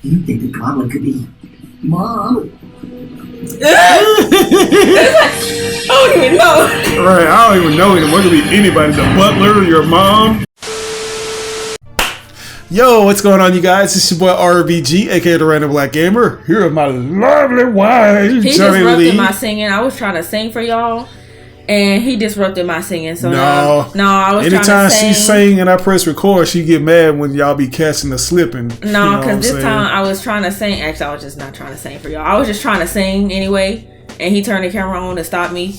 You think the goblin could be Mom? I don't even know. Right, I don't even know it. What could be anybody? The butler, your mom? Yo, what's going on, you guys? It's your boy RBG, aka the Random Black Gamer. Here with my lovely wife, He Johnny disrupted Lee. my singing. I was trying to sing for y'all, and he disrupted my singing. So No, I was anytime trying to sing. she sing and I press record, she get mad when y'all be catching the slipping. No, because this time I was trying to sing. Actually, I was just not trying to sing for y'all. I was just trying to sing anyway, and he turned the camera on to stop me.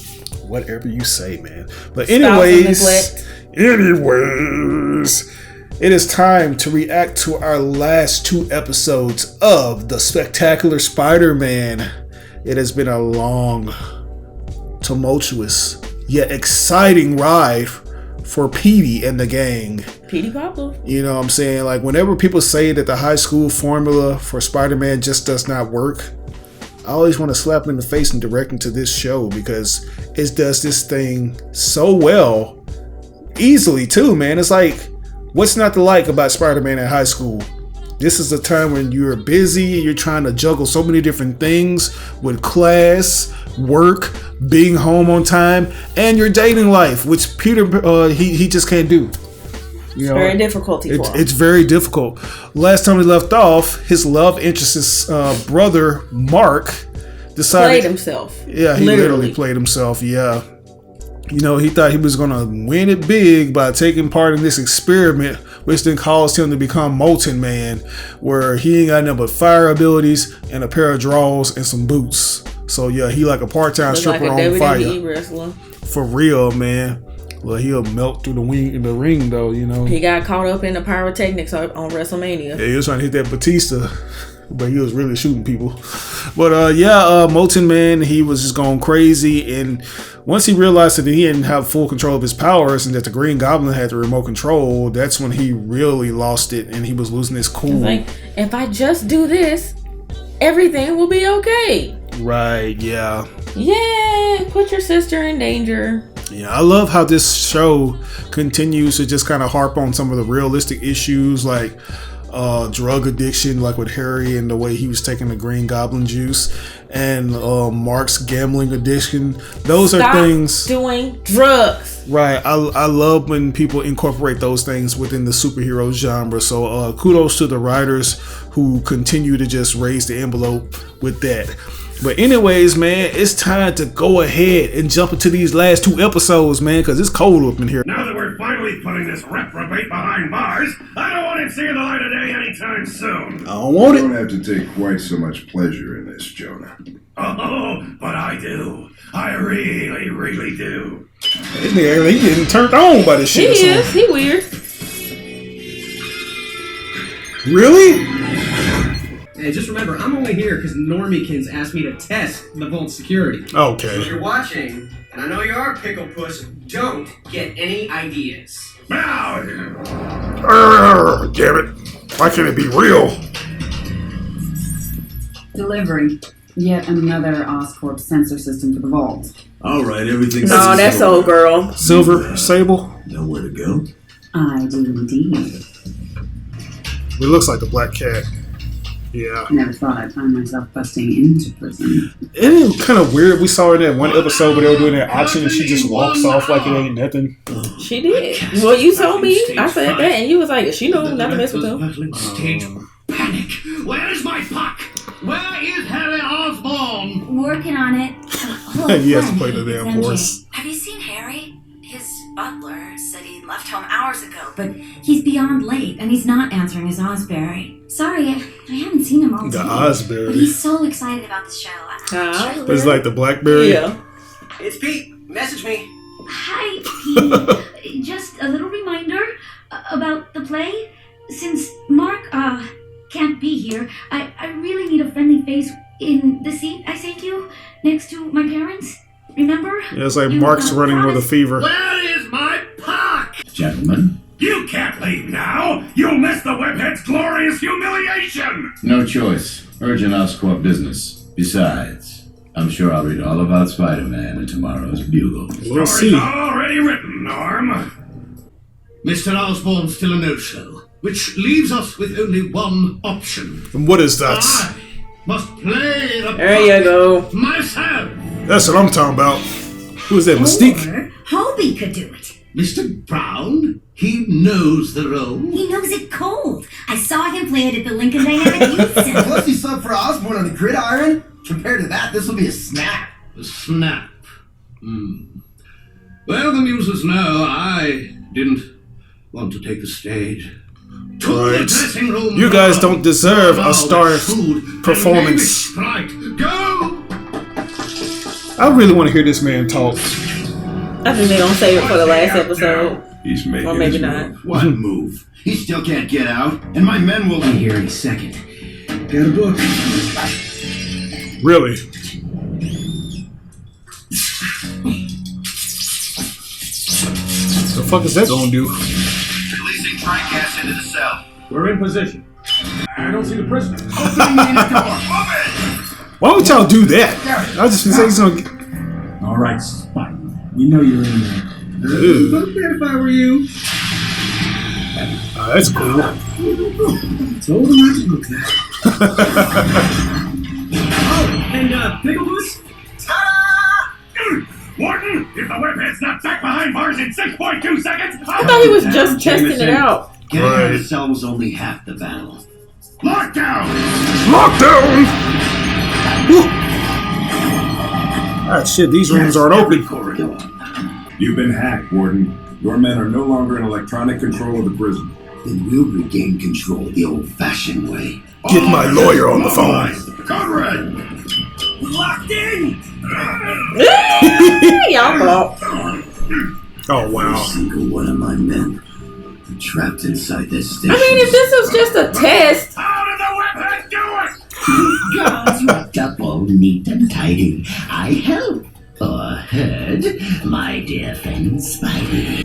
Whatever you say, man. But anyways, it is time to react to our last 2 episodes of the Spectacular Spider-Man. It has been a long, tumultuous, yet exciting ride for Petey and the gang. Petey Pablo. You know what I'm saying? Like, whenever people say that the high school formula for Spider-Man just does not work, I always want to slap them in the face and direct them to this show because it does this thing so well, easily too, man. It's like, what's not to like about Spider-Man in high school? This is a time when you're busy and you're trying to juggle so many different things with class, work, being home on time, and your dating life, which Peter, he just can't do. You know, very difficult for him. It's very difficult. Last time we left off, his love interest's brother, Mark, decided... Played himself. Yeah, he literally played himself, yeah. You know, he thought he was going to win it big by taking part in this experiment, which then caused him to become Molten Man, where he ain't got nothing but fire abilities and a pair of drawers and some boots. So yeah, he like a part-time stripper like a on WWE fire. wrestler. For real, man. Well, he'll melt through the ring, though, you know. He got caught up in the pyrotechnics on WrestleMania. Yeah, he was trying to hit that Batista, but he was really shooting people. But Molten Man, he was just going crazy, and once he realized that he didn't have full control of his powers and that the Green Goblin had the remote control, that's when he really lost it, and he was losing his cool. It's like, if I just do this, everything will be okay. Right, yeah. Yeah, put your sister in danger. Yeah, I love how this show continues to just kind of harp on some of the realistic issues like drug addiction, like with Harry and the way he was taking the Green Goblin juice, and Mark's gambling addiction. Those are things. Doing drugs. Right. I love when people incorporate those things within the superhero genre. So kudos to the writers who continue to just raise the envelope with that. But anyways, man, it's time to go ahead and jump into these last 2 episodes, man, because it's cold up in here. Now that we're finally putting this reprobate behind bars, I don't want him seeing the light of day anytime soon. I don't want it. You don't have to take quite so much pleasure in this, Jonah. Oh, but I do. I really, really do. This nigga, he getting turned on by this shit. He is. He weird. Really? Hey, just remember, I'm only here because Normikins asked me to test the vault security. Okay. So if you're watching, and I know you are, Pickle Puss, don't get any ideas. Now, Damn it. Why can't it be real? Delivering yet another Oscorp sensor system for the vault. All right, everything's... No, that's old girl. Silver Sable. Nowhere to go. I do indeed. It looks like the Black Cat. Yeah. Never thought I'd find myself busting into prison. It is kind of weird. We saw her in that one episode where they were doing that auction and she just walks off like it ain't nothing. She did. Well, you told me. I said that, and you was like, she knew not to mess with him. Stage panic. Where is my puck? Where is Harry Osborn? Working on it. He has to play the damn horse. Have you seen Harry? His butler said he left home hours ago, but he's beyond late, and he's not answering his Osberry. Sorry, I haven't seen him all day. The Osberry. But he's so excited about the show. It's like the Blackberry. Yeah. It's Pete. Message me. Hi, Pete. Just a little reminder about the play. Since Mark can't be here, I really need a friendly face in the seat I saved you next to my parents. Remember? Yeah, it's like Mark's running with a fever. Where is my puck? Gentlemen? You can't leave now! You'll miss the webhead's glorious humiliation! No choice. Urgent Oscorp business. Besides, I'm sure I'll read all about Spider-Man in tomorrow's Bugle. We'll see. Story's already written, Norm. Mr. Osborn's still a no-show. which leaves us with only one option. And what is that? I must play the There you go. myself. That's what I'm talking about. Who is that, Mystique? Or Hobie could do it. Mr. Brown, he knows the role. He knows it cold. I saw him play it at the Lincoln Dynamic Youth Center. Plus, he subbed for Osborne on the gridiron. Compared to that, this will be a snap. A snap. Well, the muses know I didn't want to take the stage. To the Right. dressing room You guys now. don't deserve a Now star with food and performance. maybe Sprite. Go! I really want to hear this man talk. I think they're gonna save it for the last episode. He's making Or maybe his not. move. What move? He still can't get out, and my men will Be here any second. Got a book. Really? The fuck is that gonna do? releasing TriCast into the cell. We're in position. I don't see the prisoner. Why would y'all do that? I was just gonna say he's gonna. All right, Spidey. We know you're in there. Ew. Fuck that if I were you. That's cool. Told him not to look that. Oh, and Picklepuss? Warden, if the webhead's not back behind bars in 6.2 seconds, I thought he was just testing it out. Getting out of Right. the cell was only half the battle. Lockdown! Lockdown! Woo. Ah, shit, these rooms aren't open. Corridor. You've been hacked, Warden. Your men are no longer in electronic control of the prison. Then we'll regain control the old-fashioned way. Get my lawyer on the phone. Conrad! Locked in! Y'all fault. Oh, Every wow. single one of my men are trapped inside this station. I mean, if this was just a test, How did the webhead do it? Guards wrapped up all neat and tidy. I help. Or heard, my dear friend Spidey.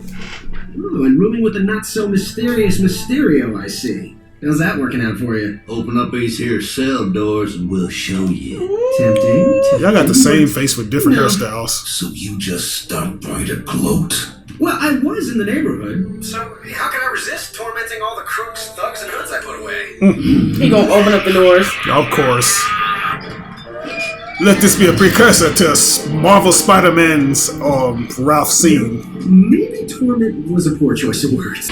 Oh, and rooming with the not-so-mysterious Mysterio, I see. How's that working out for you? Open up these here cell doors and we'll show you. Tempting. Y'all got the same face with different hairstyles. So you just stop by to gloat? Well, I was in the neighborhood. So, how can I resist tormenting all the crooks, thugs, and hoods I put away? he gonna open up the doors. Of course. Let this be a precursor to Marvel Spider-Man's Ralph scene. Maybe torment was a poor choice of words.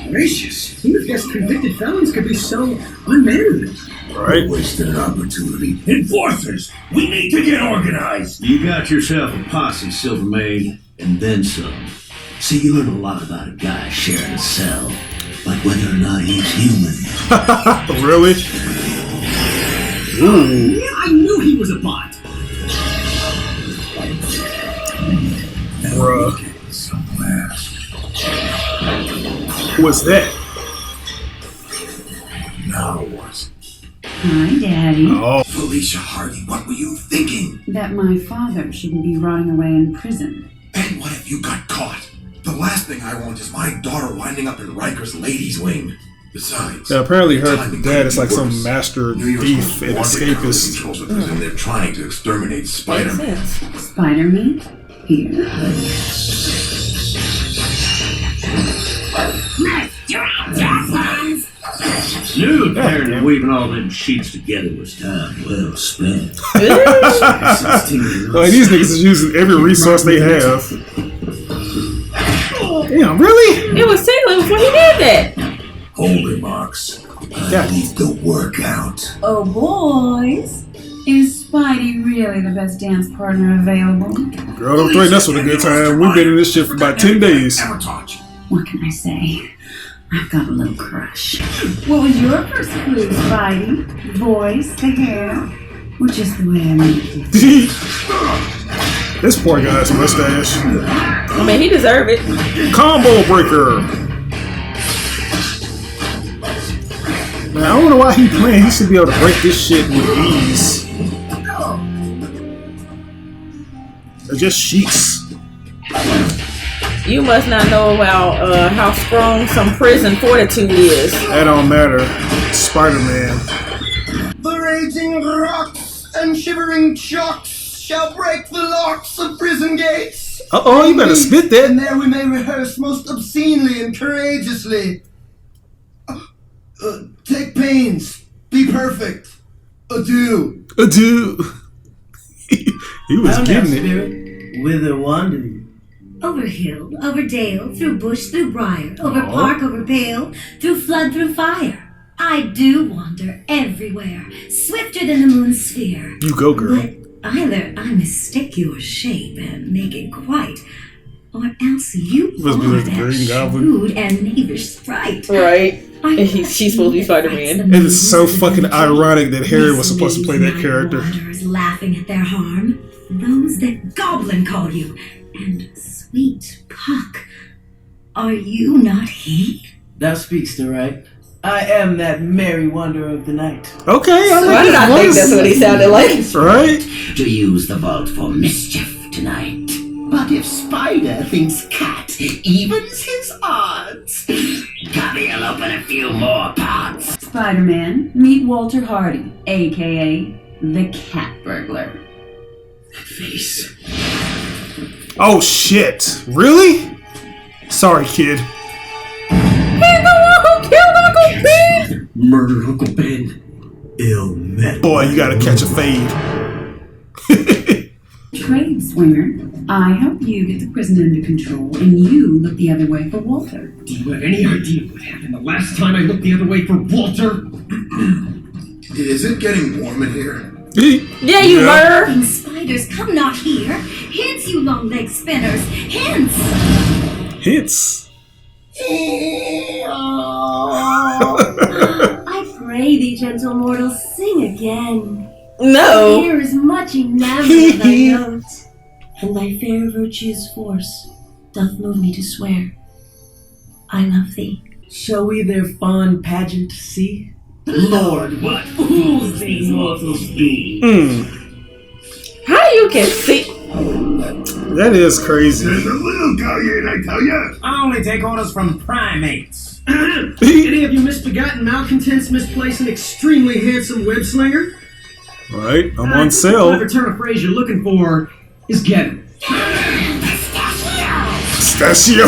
Gracious, who would have guessed convicted felons could be so unmanly? Right? Wasted an opportunity. Enforcers, we need to get organized. You got yourself a posse, Silvermane, and then some. See, you learn a lot about a guy sharing a cell, like whether or not he's human. Really? Ooh. Yeah, I knew he was a bot. Bruh. Somewhere. What's that? Now what? Hi, Daddy. Oh. Felicia Hardy, what were you thinking? That my father shouldn't be rotting away in prison. And what if you got caught? The last thing I want is my daughter winding up in Riker's ladies' wing. Besides, Yeah, apparently her timing dad couldn't is be like some worse. master New York's thief most and wanted escapist. controls the prison. They're trying to exterminate Makes Spider-Man. sense. Spider-Man? Here. Dude, apparently weaving all them sheets together was time well spent. Like, these niggas is using every resource they have. Damn, really? It was tickling before he did that. Holy Marks. Yeah. I need to work out. Oh, boys. Is Spidey really the best dance partner available? Girl, don't threaten us with a good time. We've been in this shit for about 10 days. Sabotage. What can I say? I've got a little crush. What was your first clue, Spidey? The voice, the hair, or just the way I made it? This poor guy's mustache. I mean, he deserved it. Combo breaker. Man, I don't know why he playing. He should be able to break this shit with ease. They're just sheets. You must not know about how strong some prison fortitude is. That don't matter. Spider-Man. The raging rocks and shivering shocks shall break the locks of prison gates. Uh-oh, you better spit that. And there we may rehearse most obscenely and courageously. Take pains. Be perfect. Adieu. Adieu. He was getting it. Spirit, whither wander you? Over hill, over dale, through bush, through briar, over park, over pale, through flood, through fire. I do wander everywhere, swifter than the moon's sphere. You go, girl. But either I mistake your shape and make it quite, or else you Must be are like the that Green Goblin. shrewd and knavish sprite. Right. I She's supposed to be Spider-Man. It is so fucking ironic that Harry was supposed to play that character. Wanderers laughing at their harm, those that goblin call you, and sweet Puck, are you not he? Thou speakst aright. I am that merry wanderer of the night. Okay, I Why like did I his think voice. that's what he sounded like? Right? To use the vault for mischief tonight. But if Spider thinks Cat evens his odds, Cubby'll open a few more pots. Spider-Man, meet Walter Hardy, a.k.a. the Cat Burglar. Face. Oh, shit. Really? Sorry, kid. Murder Uncle Ben. Ill met. Boy, you gotta catch a fade. Trade swinger, I help you get the prison under control, and you look the other way for Walter. Do you have any idea what happened the last time I looked the other way for Walter? Is it getting warm in here? Yeah, you were. Fucking spiders, come not here. Hence, you long leg spinners. Hence. Hits. I pray thee, gentle mortals, sing again. No. Here is much enamored of thy note, and thy fair virtue's force doth move me to swear I love thee. Shall we their fond pageant see? Lord, what fools these mortals be! How you can see? That is crazy. There's a little guy in, I tell ya. I only take orders from primates. Any of you misbegotten malcontents misplace an extremely handsome web slinger? Right, I'm The on sale. clever turn of phrase you're looking for is get him. Pistachio.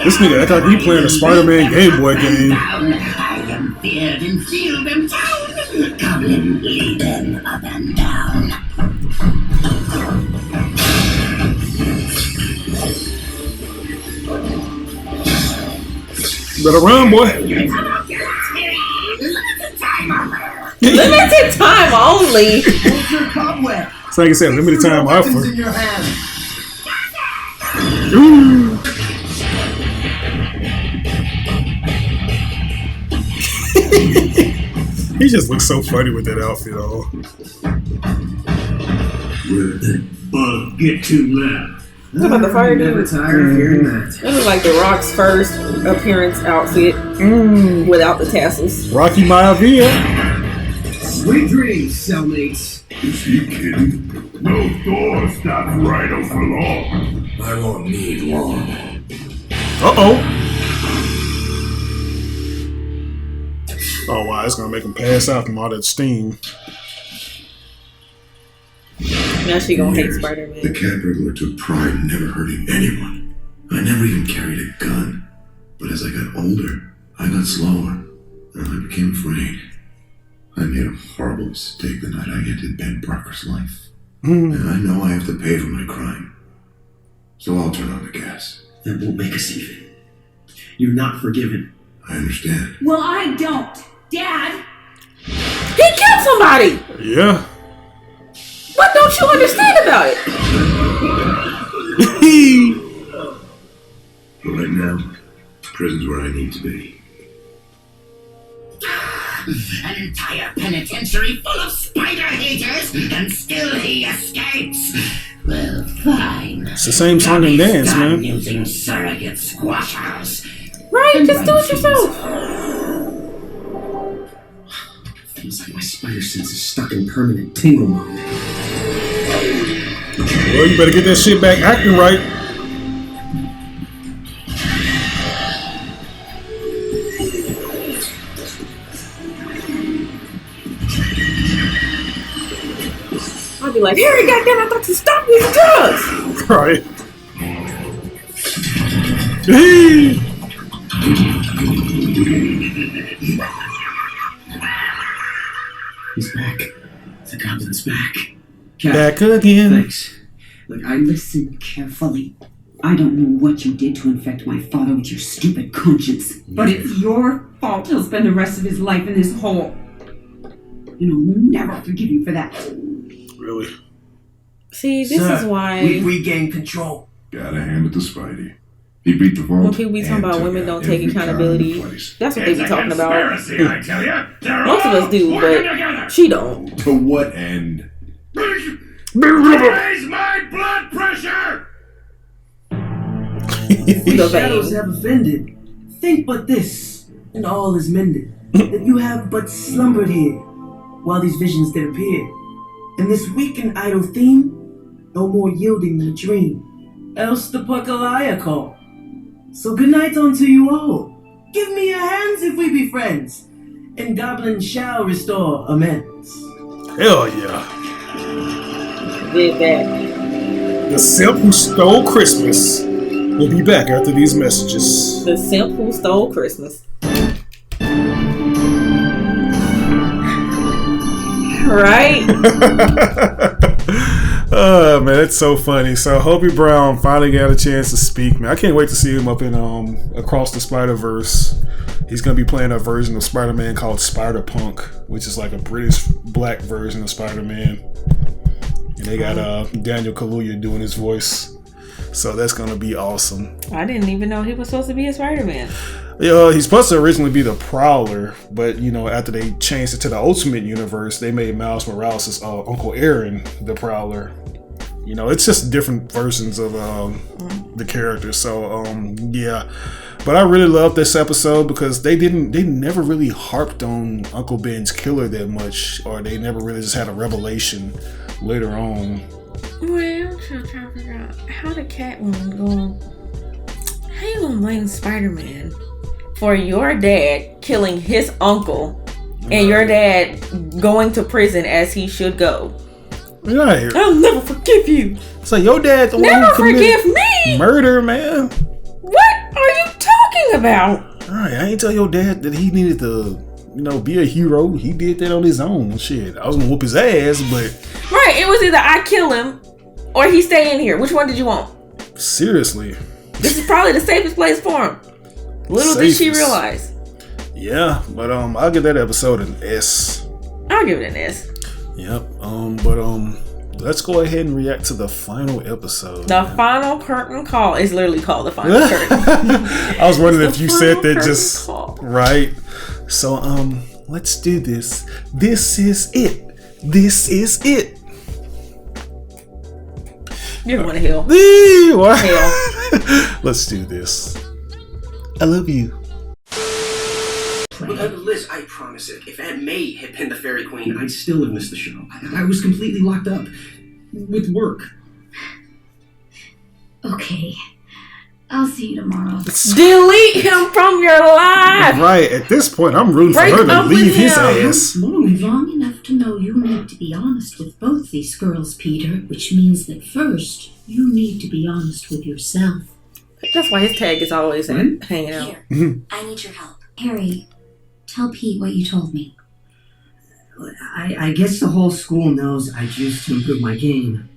This nigga act like he playing a Spider-Man Game Boy game. I am feared in field and town. Come and lead them up and down. Better run, boy. Limited time only. Hold your cobweb. So like I said, limited time Weapons offer. in your hand. Ooh. He just looks so funny with that outfit on. Where the bug get too loud? What about the fire Never dude? tired of hearing that. It was like The Rock's first appearance outfit without the tassels. Rocky Maivia. Sweet dreams, cellmates. Is he kidding? No door stops Rhino for long. I won't need long. Uh-oh. Oh, wow, it's gonna make him pass out from all that steam. Now she gonna hate The Spider-Man. cat burglar took pride in never hurting anyone. I never even carried a gun. But as I got older, I got slower, and I became afraid. I made a horrible mistake the night I ended Ben Parker's life. And I know I have to pay for my crime. So I'll turn on the gas. That won't make us even. You're not forgiven. I understand. Well, I don't. Dad! He killed somebody! Yeah. What don't you understand about it? But right now, prison's where I need to be. An entire penitentiary full of spider haters, and still he escapes. Well, fine. It's the same song and dance, man. Using surrogate squashers. Right, just do it yourself. Feels like my spider sense is stuck in permanent tingle mode. Well, you better get that shit back acting right. like, Harry, goddamn, I thought you stopped using drugs. Right. He's back. The goblin's back. Cat, Back again. thanks. Look, Listen carefully. I don't know what you did to infect my father with your stupid conscience, but it's your fault he'll spend the rest of his life in this hole. And I'll never forgive you for that. Really? See, this is why we regained control. Gotta hand it to Spidey. He beat the vault. when people be talking about women don't take accountability, that's what they be talking about. Conspiracy, I tell ya. They're Most of all us do, working but together. she don't. To what end? Raise my blood pressure. The shadows have offended. Think but this, and all is mended. That you have but slumbered here, while these visions did appear. And this weak and idle theme, no more yielding than a dream. Else the Puckalaya call. So good night unto you all. Give me your hands if we be friends, and goblins shall restore amends. Hell yeah. Did that. The simp who stole Christmas will be back after these messages. The simp who stole Christmas. Right? Oh man, it's so funny. So Hobie Brown finally got a chance to speak, man. I can't wait to see him up in Across the Spider-Verse. He's gonna be playing a version of Spider-Man called Spider-Punk, which is like a British black version of Spider-Man. And they got Daniel Kaluuya doing his voice. So that's gonna be awesome. I didn't even know he was supposed to be a Spider-Man. Yeah, he's supposed to originally be the Prowler, but after they changed it to the Ultimate Universe, they made Miles Morales' Uncle Aaron the Prowler. It's just different versions of the character. So yeah, but I really love this episode because they never really harped on Uncle Ben's killer that much, or they never really just had a revelation later on. Well, I'm trying to figure out how the Catwoman go. How you gonna blame Spider-Man for your dad killing his uncle and your dad going to prison as he should go? You're here. I'll never forgive you. So your dad's the one Never who committed forgive me. murder, man. What are you talking about? All right, I ain't tell your dad that he needed to, be a hero. He did that on his own. Shit, I was gonna whoop his ass, but Right, it was either I kill him or he stay in here. Which one did you want? seriously, This is probably the safest place for him. Little did she Safest. realize. yeah. But I'll give that episode an S. I'll give it an S. Yep. But let's go ahead and react to the final episode. The final curtain call is literally called the final curtain. I was wondering It's if you the said final that curtain just call. right. So let's do this. This is it. This is it. You're going to hell. Eee, what? Hell. Let's do this. I love you. Liz, I promise it. If Aunt May had been the Fairy Queen, I'd still have missed the show. I was completely locked up with work. Okay. I'll see you tomorrow. Delete him from your life. Right, at this point, I'm rooting Break for her to up with leave his him. ass. Long enough to know you need to be honest with both these girls, Peter, which means that first, you need to be honest with yourself. That's why his tag is always hanging out. Here, I need your help. Harry, tell Pete what you told me. I guess the whole school knows I choose to improve my game.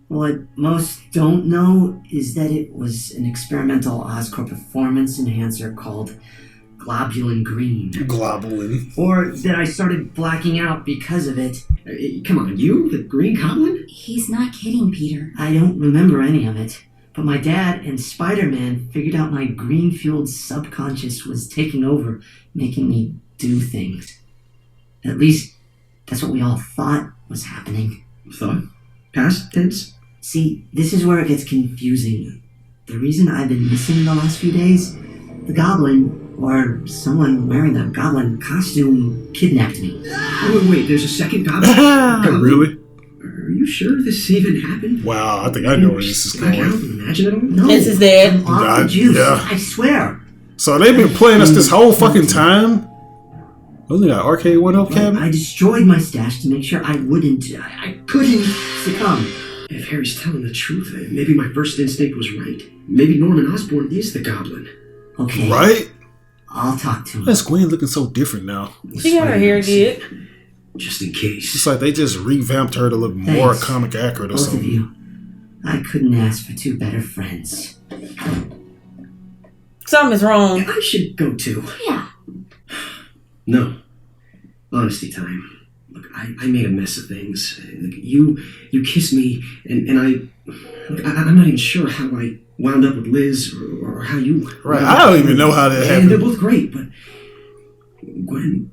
What most don't know is that it was an experimental Oscorp performance enhancer called Globulin Green. Globulin. Or that I started blacking out because of it. Come on, you? The Green Goblin? He's not kidding, Peter. I don't remember any of it. But my dad and Spider-Man figured out my green-fueled subconscious was taking over, making me do things. At least, that's what we all thought was happening. Thought? Past tense? See, this is where it gets confusing. The reason I've been missing the last few days, the goblin, or someone wearing a goblin costume, kidnapped me. Wait, there's a second goblin? Really? Are you sure this even happened? Wow, I think I know where this is Black out? going. Imagine it all? No, This is dead. I'm off the juice, Yeah. I swear. So they've been playing us this whole fucking time? Wasn't that arcade one-up cabinet? I destroyed my stash to make sure I couldn't succumb. If Harry's telling the truth, maybe my first instinct was right. Maybe Norman Osborn is the Goblin. Okay. Right? I'll talk to him. That's Gwen looking so different now. She got her hair did. Just in case. It's like they just revamped her to look more comic accurate or Both something. of you. I couldn't ask for two better friends. Something's wrong. I should go too. Yeah. No. Honesty time. Look, I made a mess of things. Look, you kissed me, and I'm not even sure how I wound up with Liz or how you. Right, I don't even know how that happened. And they're both great, but Gwen,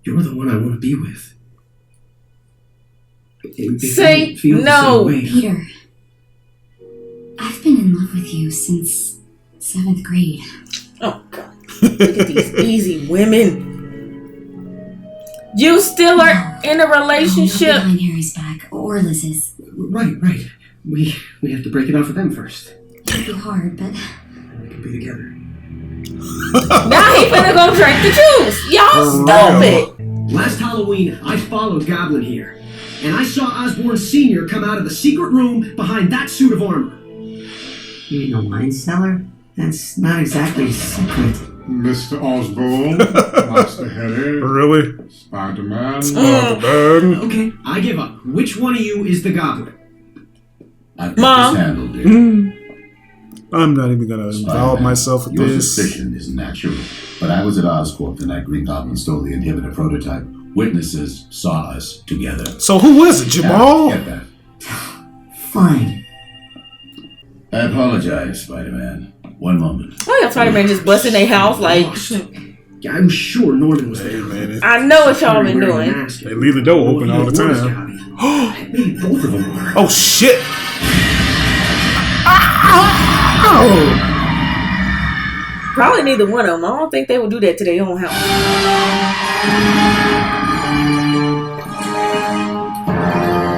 you're the one I want to be with. Say no, Peter. I've been in love with you since 7th grade. Oh God! Look at these easy women. You still are in a relationship. Not behind Harry's back or Liz's. Right. We have to break it off with them first. It'd be hard, but We can be together. Now he finna go drink the juice. Y'all stupid. Last Halloween, I followed Goblin here, and I saw Osborn Sr. come out of the secret room behind that suit of armor. You mean a wine cellar? That's not exactly a secret. Mr. Osborn, Master Harry, Really? Spider-Man. Spider-Man. Okay, I give up. Which one of you is the Goblin? I've Mom. got this handled, dear. I'm not even gonna involve myself with Your this. suspicion is natural, but I was at Oscorp the night Green Goblin stole the inhibitor prototype. Witnesses saw us together. So who was it, Jamal? Now, get that. Fine. I apologize, Spider-Man. One moment. Oh yeah, Spider-Man just busting their house like. Yeah, I was sure Norman was there. Man, I know what y'all been doing. they leave the door open all the time. Maybe both of them were. Oh shit! Probably neither one of them. I don't think they would do that to their own house.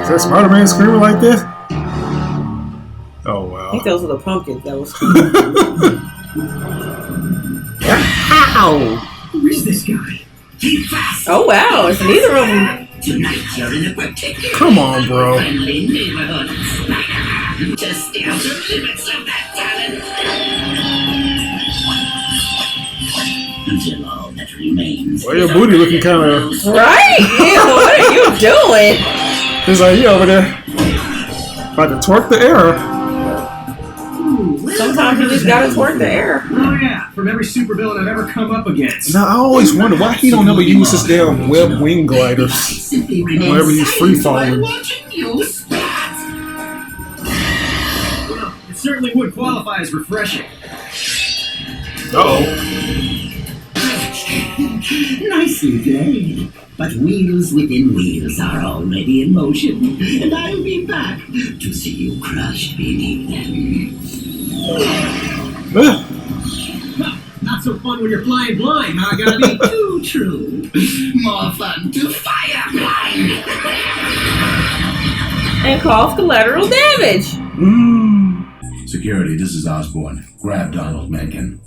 Is that Spider-Man screaming like that? Oh wow! I think those were the pumpkins that was. Ow! Who is this guy? Keep fast. Oh wow, it's neither of them. Tonight you're in a particularly Come on, bro. friendly neighborhood. Just the outer limits of that talent. Until all that remains. Well, your booty looking kind of. Right? Ew, what are you doing? It's like you over there about to twerk the air. Sometimes you just gotta twerk the air. Oh yeah, from every supervillain I've ever come up against. Now I always wonder why he don't ever use his damn web wing gliders whenever he's free falling. Watching you spat. Well, it certainly would qualify as refreshing. Oh. Nicely played. But wheels within wheels are already in motion, and I'll be back to see you crushed beneath them. Well, not so fun when you're flying blind, huh, Gabby? Too true. More fun to fire blind. And cause collateral damage. Security, this is Osborn. Grab Donald Mencken.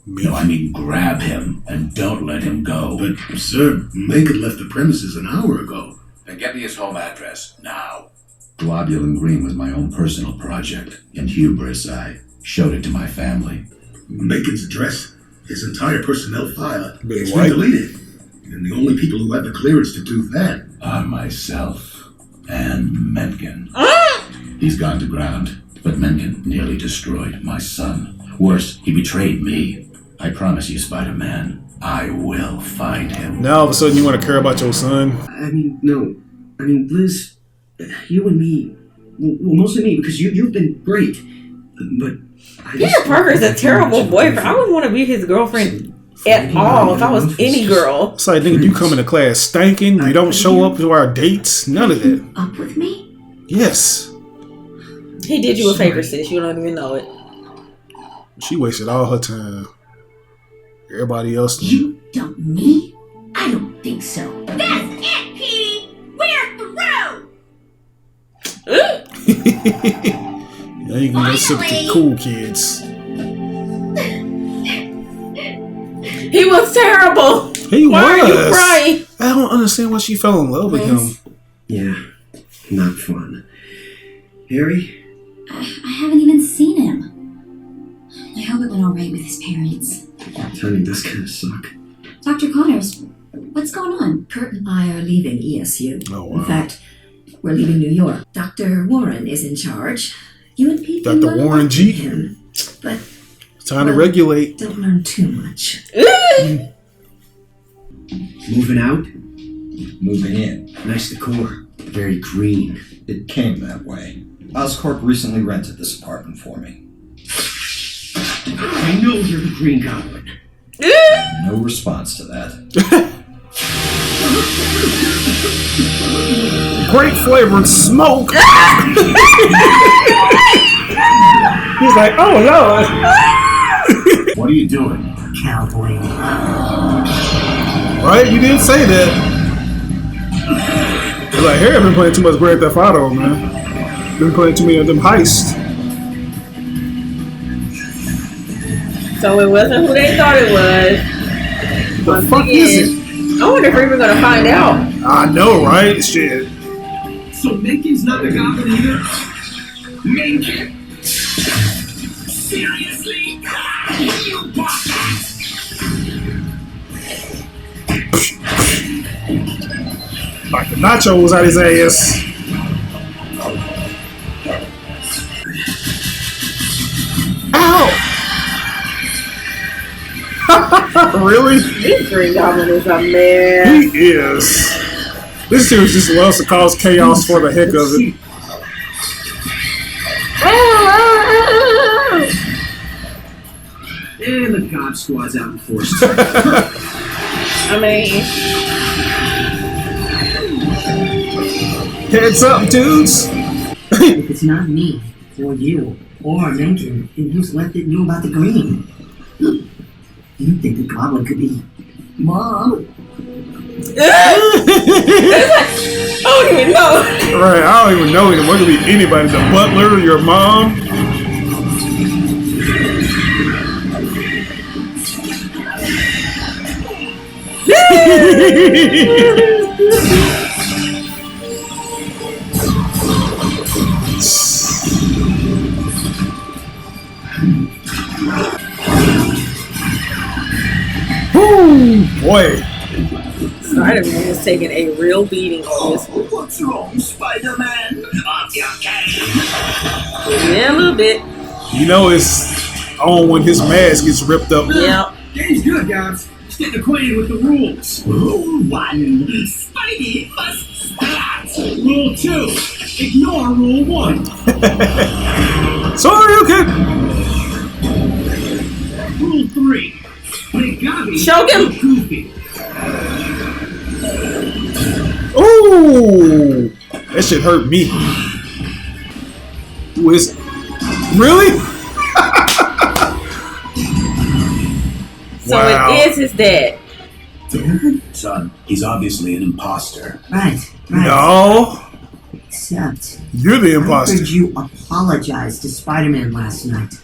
No, I mean grab him and don't let him go. But, sir, Mencken left the premises an hour ago. Then get me his home address, now. Globulin Green was my own personal project. In hubris, I showed it to my family. Menken's address, his entire personnel file, Big it's white. been deleted. And the only people who have the clearance to do that are myself and Mencken. He's gone to ground, but Mencken nearly destroyed my son. Worse, he betrayed me. I promise you, Spider-Man, I will find him. Now all of a sudden you want to care about your son? I mean, no. I mean, Liz, you and me, well, mostly me, because you've been great. But Peter Parker is a terrible boyfriend. I wouldn't want to be his girlfriend at all if I was any girl. It's like, nigga, you come into class stinking, you don't show up to our dates, none of that. Up with me? Yes. He did you a favor, sis. You don't even know it. She wasted all her time. Everybody else. You dump me? I don't think so. That's it, Petey! We're through! Now you can go sip with the cool kids. He was terrible. He He Why are you was. crying? I don't understand why she fell in love with him. Yeah, not fun. Harry? I haven't even seen him. I hope it went alright with his parents. Timing does kind of suck. Dr. Connors, what's going on? Kurt and I are leaving ESU. Oh, wow. In fact, we're leaving New York. Dr. Warren is in charge. You and Pete can Dr. learn Warren a lot G. from him, but Time to regulate. don't learn too much. Moving out? Moving in. Nice decor. Very green. It came that way. Oscorp recently rented this apartment for me. I know you're the Green Goblin. No response to that. Great flavored smoke. He's like, oh Lord. What are you doing? Cowboy. Right? You didn't say that. He's like, hey, I've been playing too much Grand Theft Auto, man. Been playing too many of them heists. So it wasn't who they thought it was. The fuck is it? I wonder if we're even gonna find out. I know, right? Shit. So Menken's not the Goblin either? Menken? Seriously? You bought that? Like the nachos out his ass. Ow! Really? This Green Goblin is a man. He is. This series just loves to cause chaos for the heck of it. And the God Squad's out in force. I mean, Heads up, dudes. If it's not me, or you, or Mencken, then who's left that knew about the green? You think the goblin could be Mom? I don't even know. Right, I don't even know him. What could be anybody? The butler, your mom? Ooh, boy. Spider-Man is taking a real beating on this one. What's wrong, Spider-Man? Off your game. Yeah, a little bit. You know it's on when his mask gets ripped up. Yeah. Game's good, guys. Just getting acquainted with the rules. Rule 1. Spidey must splat. Rule 2. Ignore Rule 1. Sorry, okay. Rule 3. Make Gabby Choke him. goofy. Ooh, that shit hurt me. Who is it? Really? So Wow. it is his dad. Son, he's obviously an imposter. Right. No, Except, you're the I heard imposter. you apologize to Spider-Man last night.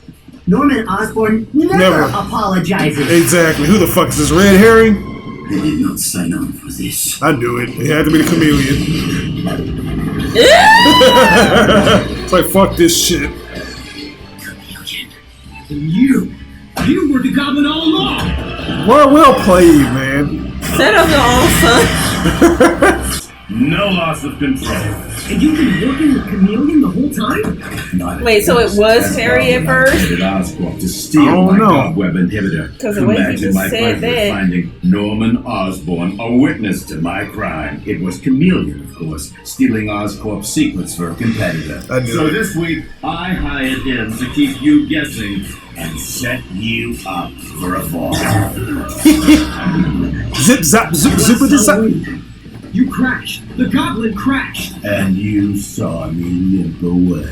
Norman Osborn never apologizes. Exactly. Who the fuck is this red herring? I did not sign on for this. I knew it. It had to be the chameleon. It's like, fuck this shit. You were the Goblin all along. Well played, man. Set up your own son. No loss of control. And you've been working with Chameleon the whole time? Wait, so it was Harry at first? Oscorp to steal I don't my know. cobweb inhibitor. Because the way he Imagine just my said pleasure that. finding Norman Osborn a witness to my crime. It was Chameleon, of course, stealing Oscorp's secrets for a competitor. I knew So it. this week, I hired him to keep you guessing and set you up for a fall. Zip zap zoop zip zap. You crashed. The Goblin crashed. And you saw me limp away.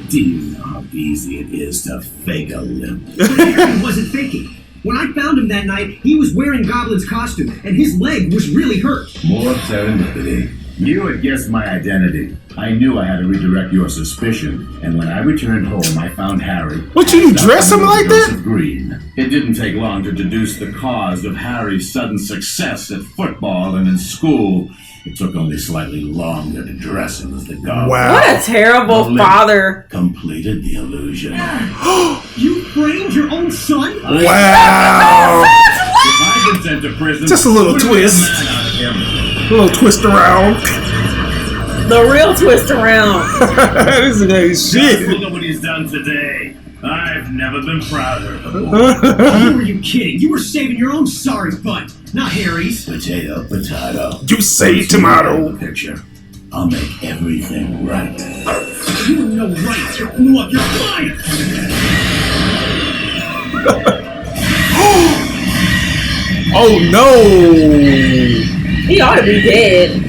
Do you know how easy it is to fake a limp? Harry wasn't faking. When I found him that night, he was wearing Goblin's costume, and his leg was really hurt. More serendipity. You had guessed my identity. I knew I had to redirect your suspicion, and when I returned home, I found Harry. What, you dress him like that? Of green. It didn't take long to deduce the cause of Harry's sudden success at football and in school. It took only slightly longer to dress him as the goblin. Wow. What a terrible father. Completed the illusion. You framed your own son? Wow. If I'd been sent to prison, Just a little twist. A little twist around. The real twist around. This is shit. Look at what he's done today. I've never been prouder. Who were you kidding? You were saving your own sorry butt, not Harry's. Potato. You say tomato. The picture. I'll make everything right. You have no right to blew up your client. Oh no! He ought to be dead.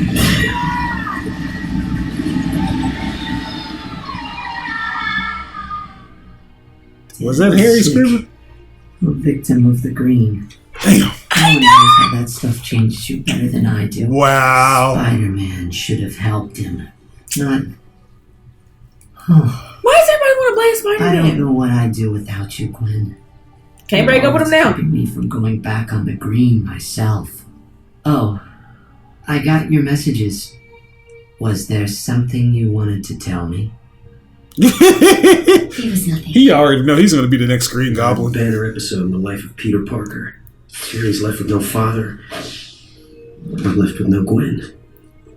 Was that Harry screaming? A victim of the green. Damn. No one knows how that stuff changed you better than I do. Wow. Spider-Man should have helped him. Not... Why does everybody want to blame I Spider-Man? don't know what I'd do without you, Gwen. Can't break up with him now. Keeping me from going back on the green myself. Oh, I got your messages. Was there something you wanted to tell me? It was nothing. He already know he's going to be the next Green Goblin. Banner episode in the life of Peter Parker. Harry's left with no father. I'm left with no Gwen.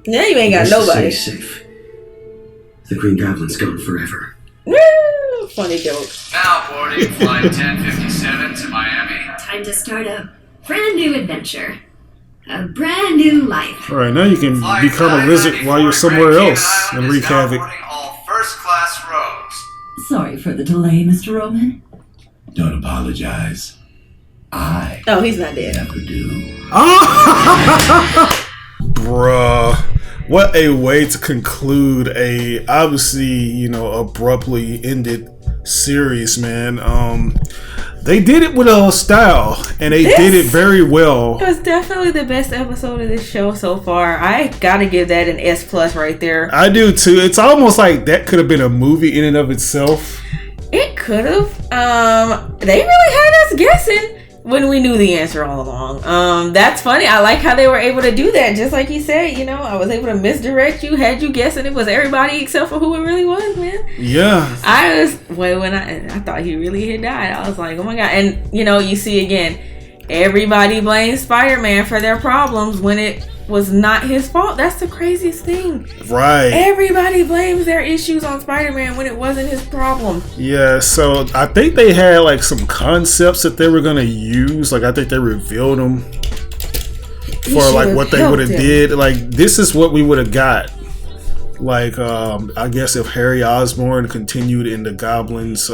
Now you ain't got nobody. Stay safe. The Green Goblin's gone forever. Woo! Funny joke. Now boarding flight 1057 to Miami. Time to start a brand new adventure. A brand new life. All right, now you can become a lizard while you're somewhere else and wreak havoc. All first-class rows. Sorry for the delay, Mr. Roman. Don't apologize. Oh, he's not dead. Never do. Bruh. What a way to conclude a obviously, abruptly ended series, man. They did it with a style, and they did it very well. It was definitely the best episode of this show so far. I gotta give that an S+ right there. I do too. It's almost like that could have been a movie in and of itself. It could have. They really had us guessing when we knew the answer all along. That's funny. I like how they were able to do that. Just like you said, I was able to misdirect you, had you guessing it was everybody except for who it really was, man. Yeah. When I thought he really had died, I was like, oh my God. And, you see again, everybody blames Spider-Man for their problems when it was not his fault. That's the craziest thing. Right. Everybody blames their issues on Spider-Man when it wasn't his problem. Yeah, so I think they had like some concepts that they were gonna use. Like I think they revealed them for like what they would have did. Like this is what we would have got. Like I guess if Harry Osborn continued in the Goblin's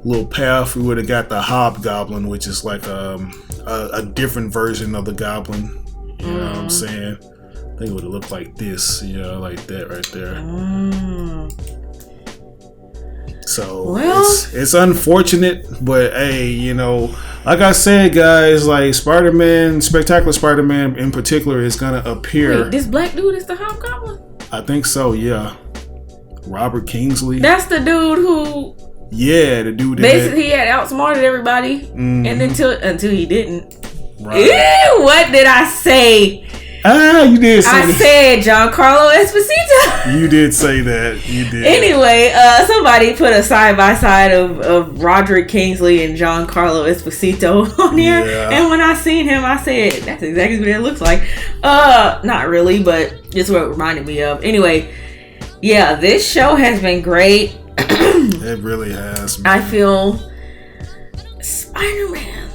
little path, we would have got the Hobgoblin, which is like a different version of the Goblin. You know what I'm saying? I think it would have looked like this, like that right there. So it's unfortunate, but hey, like I said, guys, like Spider-Man, Spectacular Spider-Man in particular is gonna appear. Wait, this black dude is the Hobgoblin? I think so, yeah. Robert Kingsley. That's the dude who. Yeah, the dude that basically he had outsmarted everybody, and until he didn't. Right. Ew, what did I say? You did say that. I said Giancarlo Esposito. You did say that. You did. Anyway, somebody put a side by side of Roderick Kingsley and Giancarlo Esposito on here, and when I seen him, I said that's exactly what it looks like. Not really, but it's what it reminded me of. Anyway, yeah, this show has been great. It really has, man. I feel Spider-Man.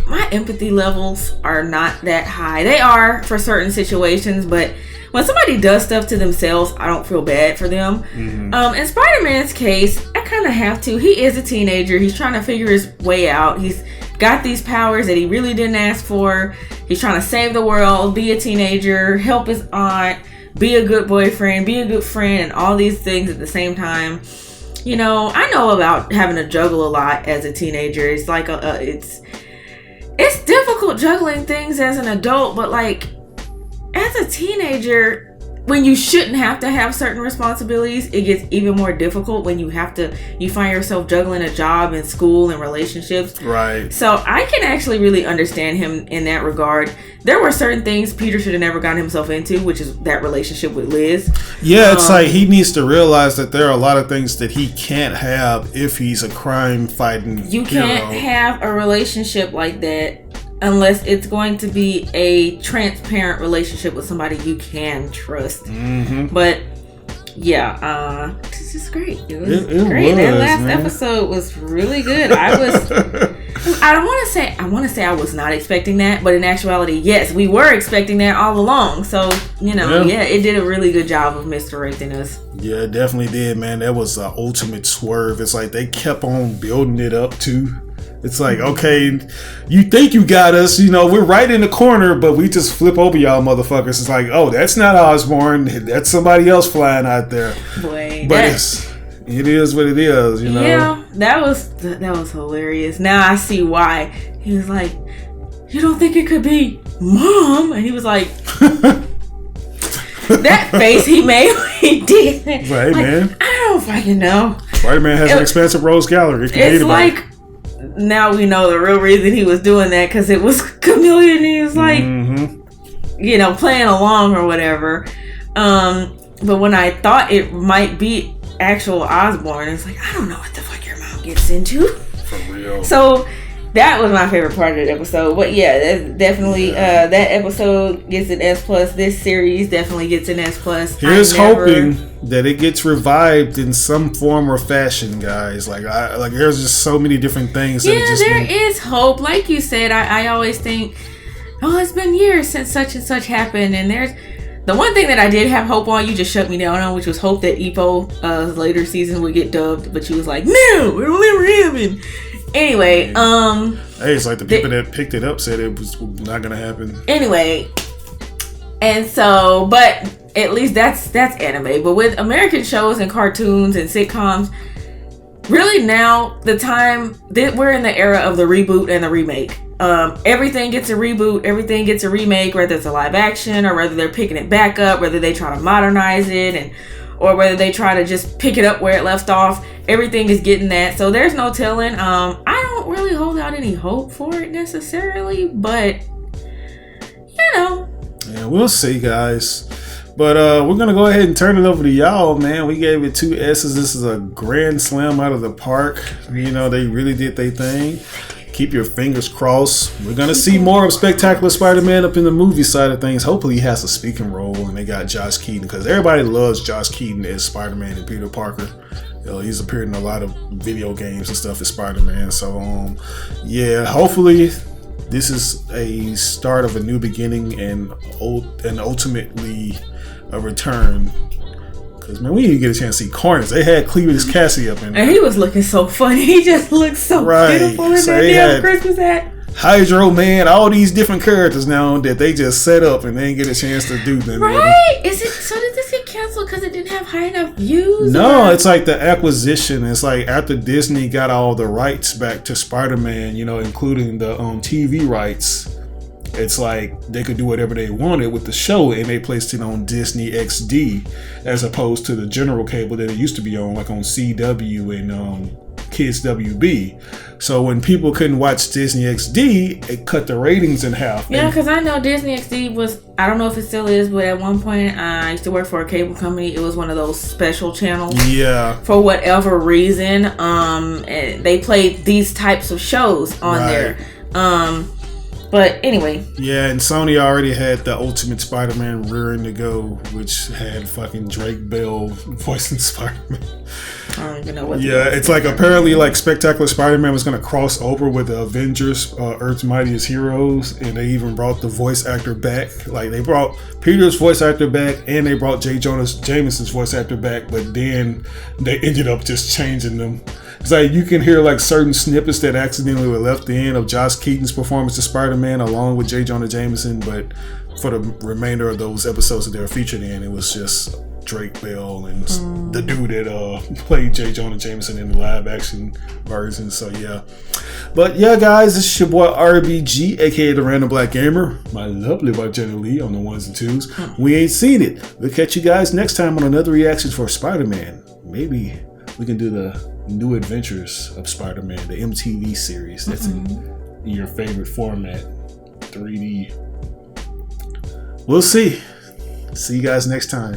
My empathy levels are not that high. They are for certain situations, but when somebody does stuff to themselves, I don't feel bad for them. In Spider-Man's case, I kind of have to. He is a teenager. He's trying to figure his way out. He's got these powers that he really didn't ask for. He's trying to save the world, be a teenager, help his aunt, be a good boyfriend, be a good friend, and all these things at the same time. I know about having to juggle a lot as a teenager. It's like it's it's difficult juggling things as an adult, but like as a teenager, when you shouldn't have to have certain responsibilities, it gets even more difficult when you find yourself juggling a job and school and relationships. Right. So I can actually really understand him in that regard. There were certain things Peter should have never gotten himself into, which is that relationship with Liz. Yeah, it's like he needs to realize that there are a lot of things that he can't have if he's a crime fighting You can't have a relationship like that unless it's going to be a transparent relationship with somebody you can trust. Mm-hmm. But yeah, this is great. It was it great. Was, that last man. episode was really good. I want to say I was not expecting that, but in actuality, yes, we were expecting that all along. So, yeah, it did a really good job of misdirecting us. Yeah, it definitely did, man. That was an ultimate swerve. It's like they kept on building it up too. It's like, okay, you think you got us, we're right in the corner, but we just flip over y'all motherfuckers. It's like, oh, that's not Osborn. That's somebody else flying out there. Boy, but it is what it is, Yeah, that was hilarious. Now I see why. He was like, you don't think it could be Mom? And he was like, that face he made when he did. Right, like, man. I don't fucking know. Spider-Man has an expansive rose gallery. It's like, now we know the real reason he was doing that, because it was Chameleon and he was like, playing along or whatever. But when I thought it might be actual Osborn, it's like, I don't know what the fuck your mom gets into. For real. So that was my favorite part of the episode. But yeah, that's definitely that episode gets an S+. This series definitely gets an S+. Here's hoping that it gets revived in some form or fashion, guys. Like there's just so many different things. Yeah, there is hope. Like you said, I always think, it's been years since such and such happened, and there's the one thing that I did have hope on. You just shut me down on, which was hope that Ippo later season would get dubbed, but she was like, no, it'll never happen. Anyway, hey, it's like the people that picked it up said it was not gonna happen. Anyway, and so, but at least that's anime. But with American shows and cartoons and sitcoms, really now the time that we're in the era of the reboot and the remake. Everything gets a reboot, everything gets a remake, whether it's a live action or whether they're picking it back up, whether they try to modernize it or whether they try to just pick it up where it left off. Everything is getting that. So there's no telling. I don't really hold out any hope for it necessarily, but Yeah, we'll see, guys. But we're gonna go ahead and turn it over to y'all, man. We gave it 2 S's. This is a grand slam out of the park. They really did their thing. Keep your fingers crossed. We're gonna see more of Spectacular Spider-Man up in the movie side of things. Hopefully he has a speaking role, and they got Josh Keaton, because everybody loves Josh Keaton as Spider-Man and Peter Parker. He's appeared in a lot of video games and stuff as Spider-Man. So yeah, hopefully this is a start of a new beginning and ultimately a return. Because, man, we didn't get a chance to see Carnage. They had Cletus Cassie up in there. And he was looking so funny. He just looked so beautiful in that damn Christmas hat. Hydro Man, all these different characters now that they just set up and they didn't get a chance to do them. Right? Did this get canceled because it didn't have high enough views? No, it's like the acquisition. It's like after Disney got all the rights back to Spider-Man, including the TV rights. It's like they could do whatever they wanted with the show, and they placed it on Disney XD as opposed to the general cable that it used to be on, like on CW and Kids WB. So when people couldn't watch Disney XD, it cut the ratings in half. Yeah, because I know Disney XD was, I don't know if it still is, but at one point I used to work for a cable company. It was one of those special channels. Yeah. For whatever reason, they played these types of shows on there. But anyway. Yeah, and Sony already had the Ultimate Spider-Man rearing to go, which had fucking Drake Bell voicing Spider-Man. I don't even know what. Yeah, it's like apparently like Spectacular Spider-Man was going to cross over with the Avengers, Earth's Mightiest Heroes, and they even brought the voice actor back. Like they brought Peter's voice actor back, and they brought J. Jonah Jameson's voice actor back, but then they ended up just changing them. It's like you can hear like certain snippets that accidentally were left in of Josh Keaton's performance as Spider-Man along with J. Jonah Jameson, but for the remainder of those episodes that they were featured in, it was just Drake Bell and the dude that played J. Jonah Jameson in the live action version. So yeah. But yeah, guys, this is your boy RBG, aka the Random Black Gamer. My lovely wife Jenny Lee on the ones and twos. We ain't seen it. We'll catch you guys next time on another reaction for Spider-Man. Maybe we can do the New Adventures of Spider-Man, the MTV series. That's in your favorite format, 3D. We'll see. See you guys next time.